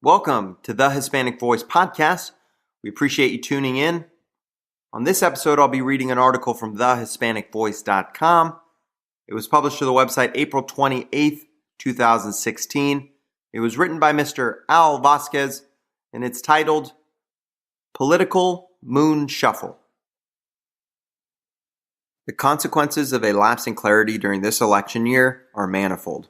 Welcome to the Hispanic Voice podcast. We appreciate you tuning in. On this episode, I'll be reading an article from thehispanicvoice.com. It was published to the website April 28th, 2016. It was written by Mr. Al Vasquez, and it's titled Political Moon Shuffle. The consequences of a lapse in clarity during this election year are manifold.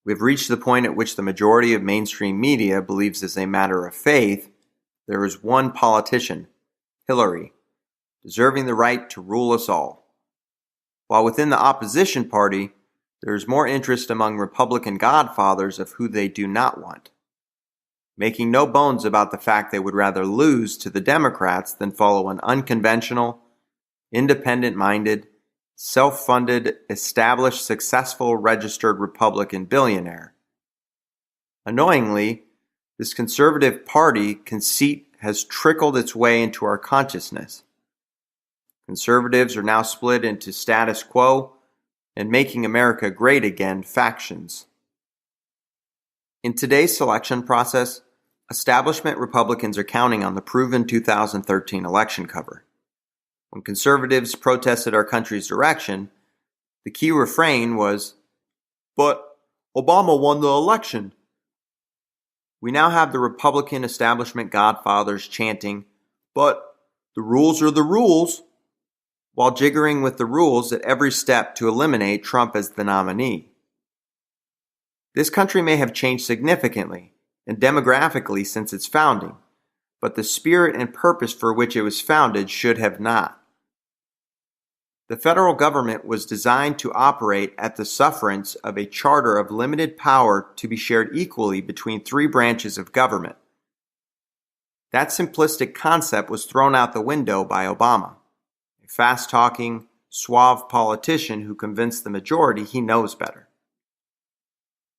We have reached the point at which the majority of mainstream media believes as a matter of faith there is one politician, Hillary, deserving the right to rule us all. While within the opposition party, there is more interest among Republican Godfathers of who they do not want, making no bones about the fact they would rather lose to the Democrats than follow an unconventional, independent-minded, self-funded, established, successful, registered Republican billionaire. Annoyingly, this conservative party conceit has trickled its way into our consciousness. Conservatives are now split into status quo and making America great again factions. In today's selection process, establishment Republicans are counting on the proven 2013 election cover. When conservatives protested our country's direction, the key refrain was, "But Obama won the election." We now have the Republican establishment godfathers chanting, "But the rules are the rules," while jiggering with the rules at every step to eliminate Trump as the nominee. This country may have changed significantly and demographically since its founding, but the spirit and purpose for which it was founded should have not. The federal government was designed to operate at the sufferance of a charter of limited power to be shared equally between three branches of government. That simplistic concept was thrown out the window by Obama, a fast-talking, suave politician who convinced the majority he knows better.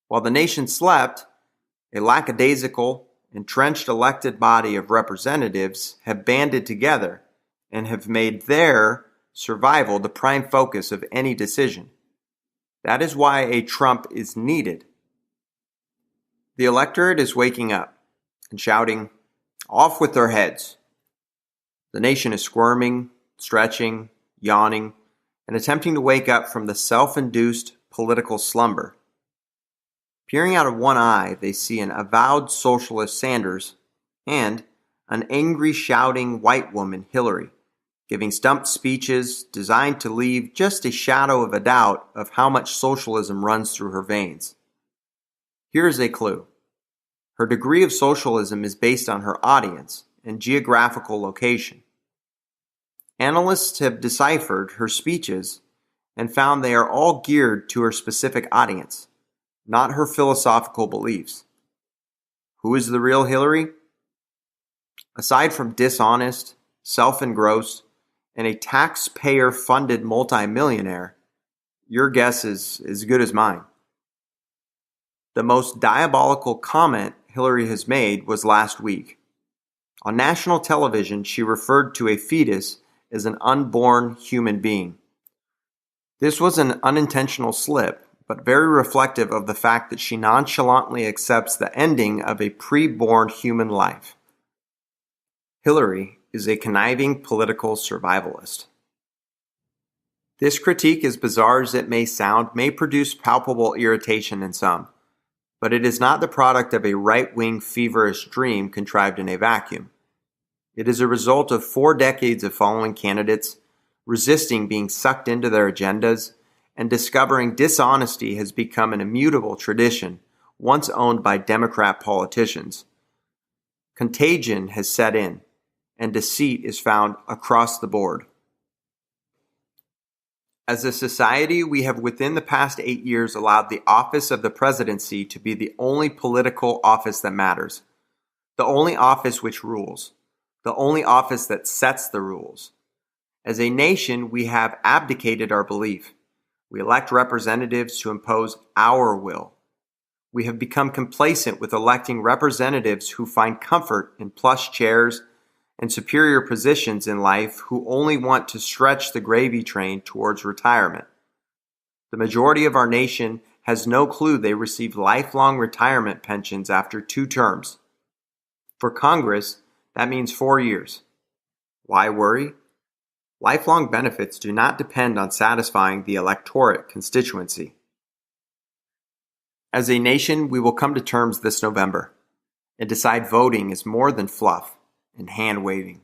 While the nation slept, a lackadaisical, entrenched elected body of representatives have banded together and have made their survival the prime focus of any decision. That is why a Trump is needed. The electorate is waking up and shouting, "Off with their heads." The nation is squirming, stretching, yawning, and attempting to wake up from the self-induced political slumber. Peering out of one eye, they see an avowed socialist Sanders and an angry, shouting white woman, Hillary, giving stumped speeches designed to leave just a shadow of a doubt of how much socialism runs through her veins. Here is a clue. Her degree of socialism is based on her audience and geographical location. Analysts have deciphered her speeches and found they are all geared to her specific audience, not her philosophical beliefs. Who is the real Hillary? Aside from dishonest, self-engrossed, and a taxpayer-funded multimillionaire, your guess is as good as mine. The most diabolical comment Hillary has made was last week. On national television, she referred to a fetus as an unborn human being. This was an unintentional slip, but very reflective of the fact that she nonchalantly accepts the ending of a pre-born human life. Hillary is a conniving political survivalist. This critique, as bizarre as it may sound, may produce palpable irritation in some, but it is not the product of a right-wing feverish dream contrived in a vacuum. It is a result of 4 decades of following candidates, resisting being sucked into their agendas, and discovering dishonesty has become an immutable tradition once owned by Democrat politicians. Contagion has set in, and deceit is found across the board. As a society, we have within the past 8 years allowed the office of the presidency to be the only political office that matters, the only office which rules, the only office that sets the rules. As a nation, we have abdicated our belief. We elect representatives to impose our will. We have become complacent with electing representatives who find comfort in plush chairs and superior positions in life who only want to stretch the gravy train towards retirement. The majority of our nation has no clue they receive lifelong retirement pensions after 2 terms. For Congress, that means 4 years. Why worry? Lifelong benefits do not depend on satisfying the electorate constituency. As a nation, we will come to terms this November and decide voting is more than fluff and hand-waving.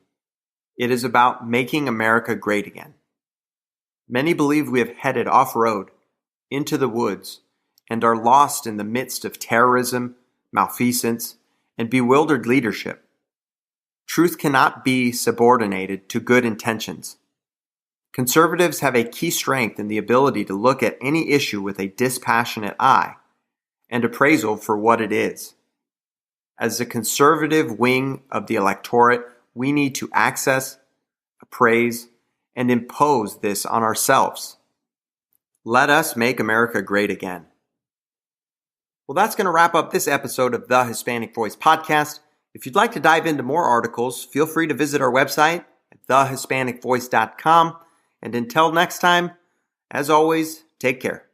It is about making America great again. Many believe we have headed off-road, into the woods, and are lost in the midst of terrorism, malfeasance, and bewildered leadership. Truth cannot be subordinated to good intentions. Conservatives have a key strength in the ability to look at any issue with a dispassionate eye and appraisal for what it is. As the conservative wing of the electorate, we need to access, appraise, and impose this on ourselves. Let us make America great again. Well, that's going to wrap up this episode of the Hispanic Voice podcast. If you'd like to dive into more articles, feel free to visit our website at thehispanicvoice.com. And until next time, as always, take care.